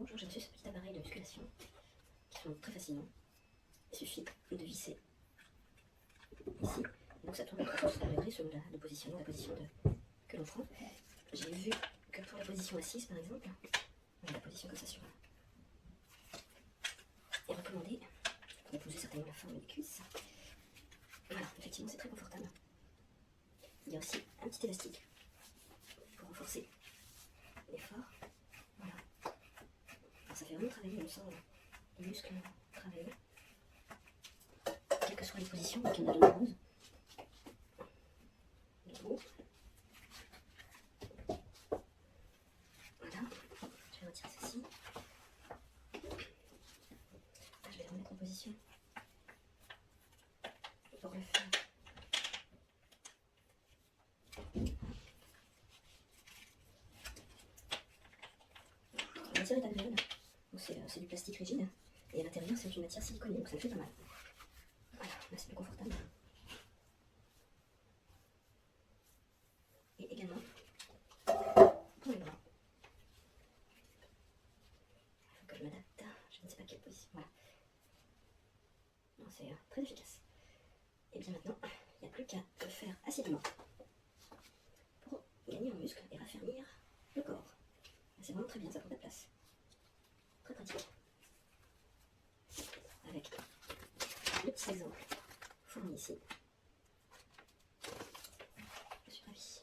Bonjour, j'ai reçu ce petit appareil de musculation qui tourne très facilement. Il suffit de visser ici. Donc ça tourne à 360 degrés selon le positionnement, la position que l'on prend. J'ai vu que pour la position assise par exemple, la position comme ça sur est recommandée pour épouser certainement la forme des cuisses. Voilà, effectivement c'est très confortable. Il y a aussi un petit élastique pour renforcer l'effort. Voilà. Alors ça fait vraiment travailler, on sent les muscles travailler. Quelles que soient les positions, donc il y en a de nombreuses. Debout. Voilà. Je vais retirer ceci. Je vais remettre en position pour le faire. La matière est agréable. C'est du plastique rigide. Et à l'intérieur, c'est une matière siliconée, donc ça fait pas mal. Voilà, là c'est plus confortable. Et également, pour les bras. Il faut que je m'adapte. Je ne sais pas quelle position. Voilà. C'est très efficace. Et bien maintenant, il n'y a plus qu'à le faire assidûment pour gagner en muscle et raffermir le corps. C'est vraiment très bien, ça prend de la place. Très pratique. Avec le petit exemple fourni ici. Je suis ravie.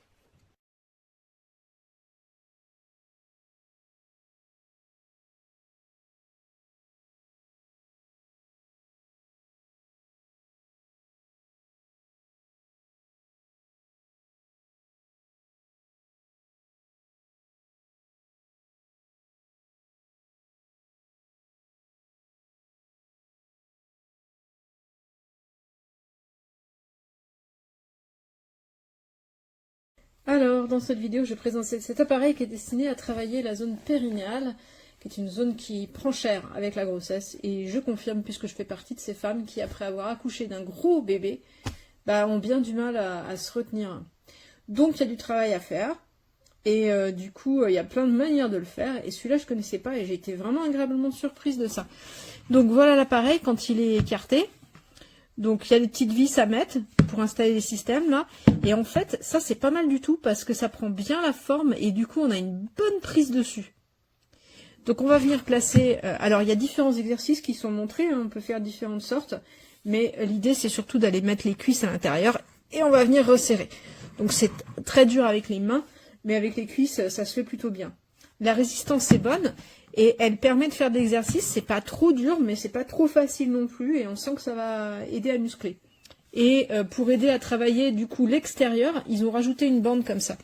Alors, dans cette vidéo, je présente cet appareil qui est destiné à travailler la zone périnéale, qui est une zone qui prend cher avec la grossesse. Et je confirme, puisque je fais partie de ces femmes qui, après avoir accouché d'un gros bébé, ont bien du mal à se retenir. Donc, il y a du travail à faire. Et du coup, il y a plein de manières de le faire. Et celui-là, je ne connaissais pas et j'ai été vraiment agréablement surprise de ça. Donc, voilà l'appareil quand il est écarté. Donc il y a des petites vis à mettre pour installer les systèmes là. Et en fait, ça c'est pas mal du tout parce que ça prend bien la forme et du coup on a une bonne prise dessus. Donc on va venir placer... alors il y a différents exercices qui sont montrés, hein, on peut faire différentes sortes. Mais l'idée c'est surtout d'aller mettre les cuisses à l'intérieur et on va venir resserrer. Donc c'est très dur avec les mains, mais avec les cuisses ça se fait plutôt bien. La résistance est bonne. Et elle permet de faire de l'exercice, c'est pas trop dur, mais c'est pas trop facile non plus, et on sent que ça va aider à muscler. Et pour aider à travailler du coup l'extérieur, ils ont rajouté une bande comme ça.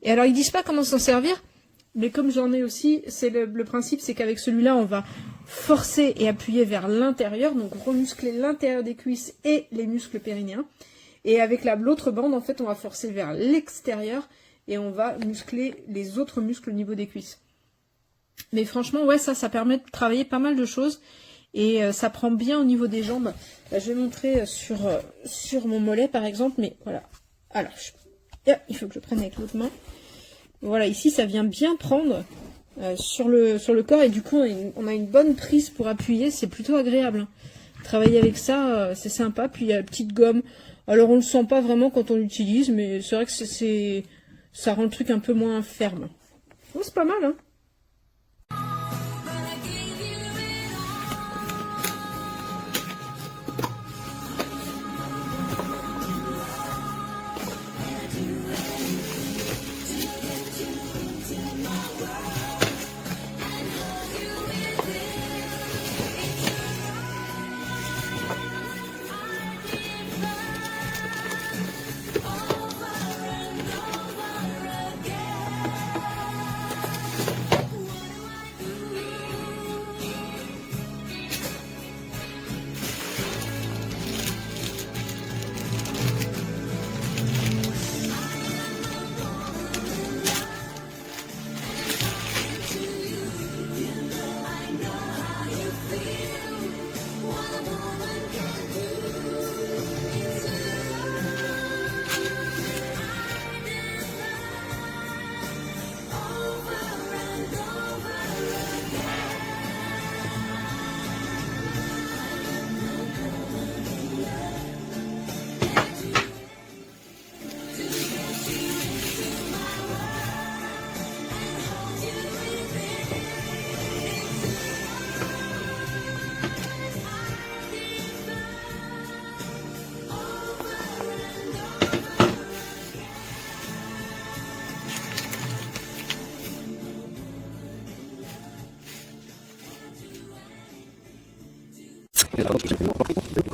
Et alors ils disent pas comment s'en servir, mais comme j'en ai aussi, c'est le principe, c'est qu'avec celui-là, on va forcer et appuyer vers l'intérieur, donc remuscler l'intérieur des cuisses et les muscles périnéens. Et avec l'autre bande, en fait, on va forcer vers l'extérieur et on va muscler les autres muscles au niveau des cuisses. Mais franchement, ouais, ça permet de travailler pas mal de choses. Et ça prend bien au niveau des jambes. Là, je vais montrer sur mon mollet, par exemple. Mais voilà. Alors, il faut que je prenne avec l'autre main. Voilà, ici, ça vient bien prendre sur le corps. Et du coup, on a une bonne prise pour appuyer. C'est plutôt agréable. Hein. Travailler avec ça, c'est sympa. Puis, il y a la petite gomme. Alors, on le sent pas vraiment quand on l'utilise. Mais c'est vrai que ça rend le truc un peu moins ferme. Oh, c'est pas mal, hein.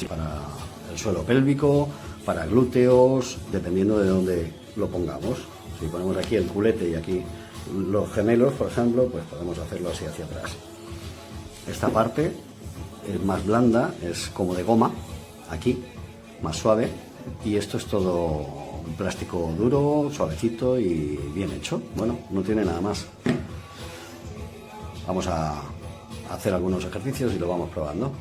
Para el suelo pélvico, para glúteos, dependiendo de dónde lo pongamos. Si ponemos aquí el culete y aquí los gemelos, por ejemplo, pues podemos hacerlo así hacia atrás. Esta parte es más blanda, es como de goma, aquí, más suave, y esto es todo un plástico duro, suavecito y bien hecho. Bueno, no tiene nada más. Vamos a hacer algunos ejercicios y lo vamos probando.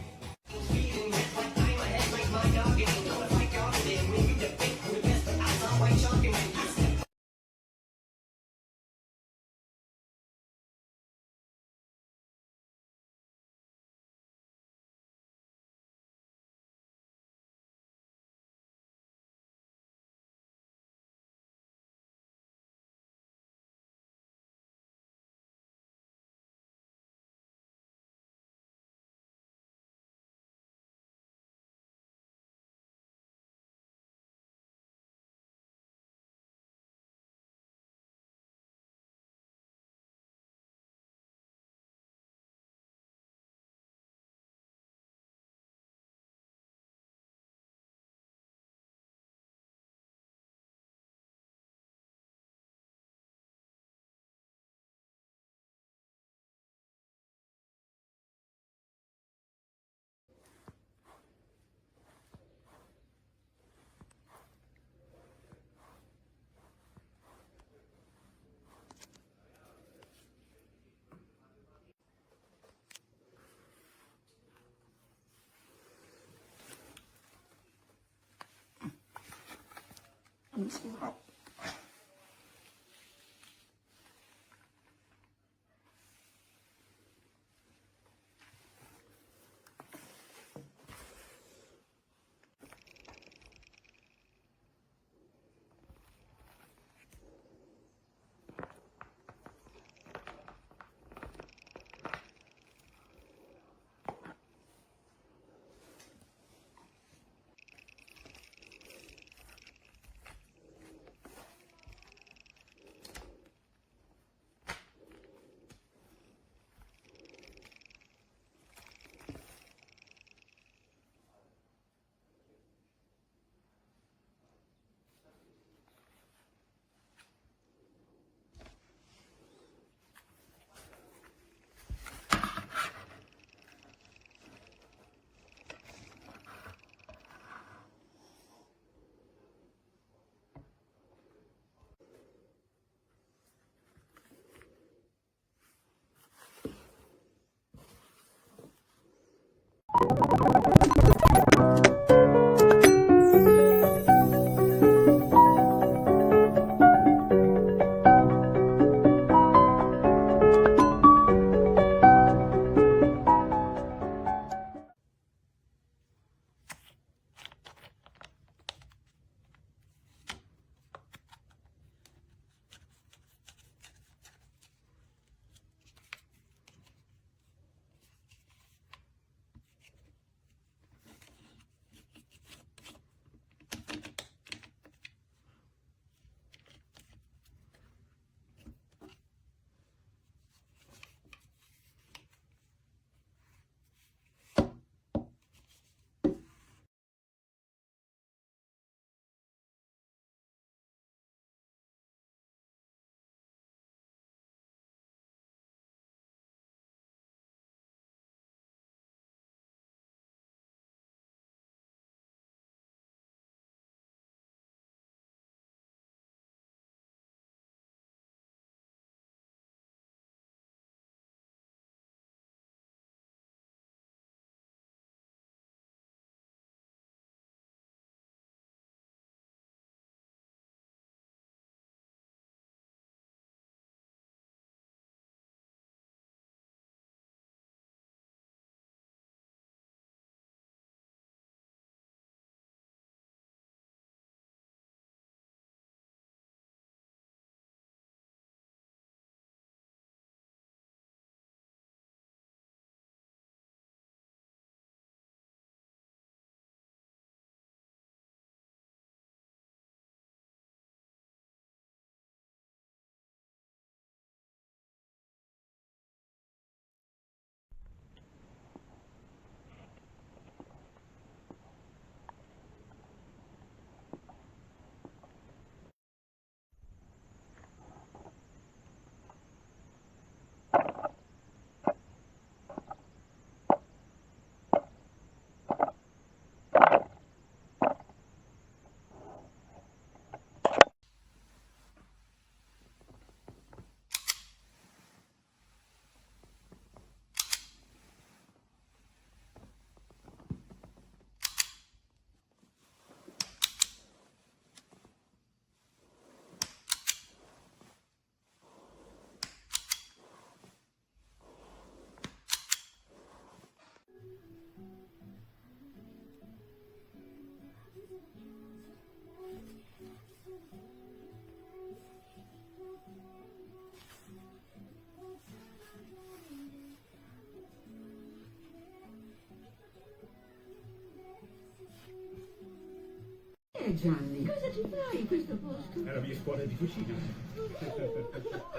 Gianni. Cosa ci fai in questo posto? È la mia scuola di cucina.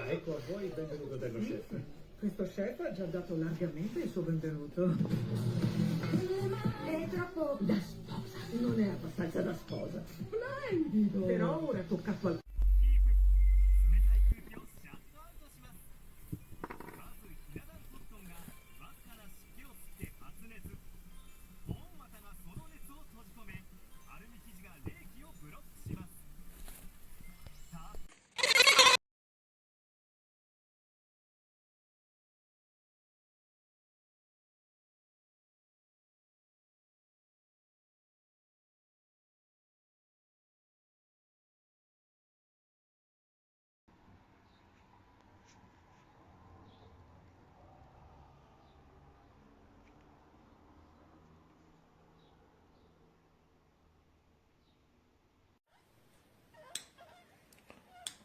Ecco a voi il benvenuto dello chef. Questo chef ha già dato largamente il suo benvenuto. È troppo Da sposa. Non è abbastanza da sposa. Splendido. Però ora tocca a qualcuno.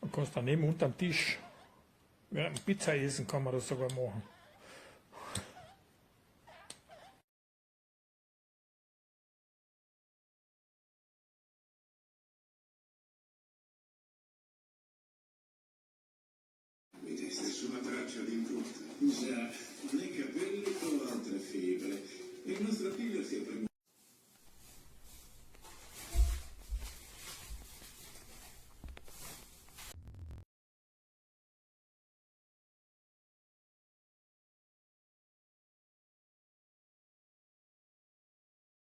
Man kannst daneben unterm Tisch, während Pizza essen, kann man das sogar machen. Vedete nessuna traccia di impronta. Già, né capelli o altre fibre. Il nostro figlio si è premuto.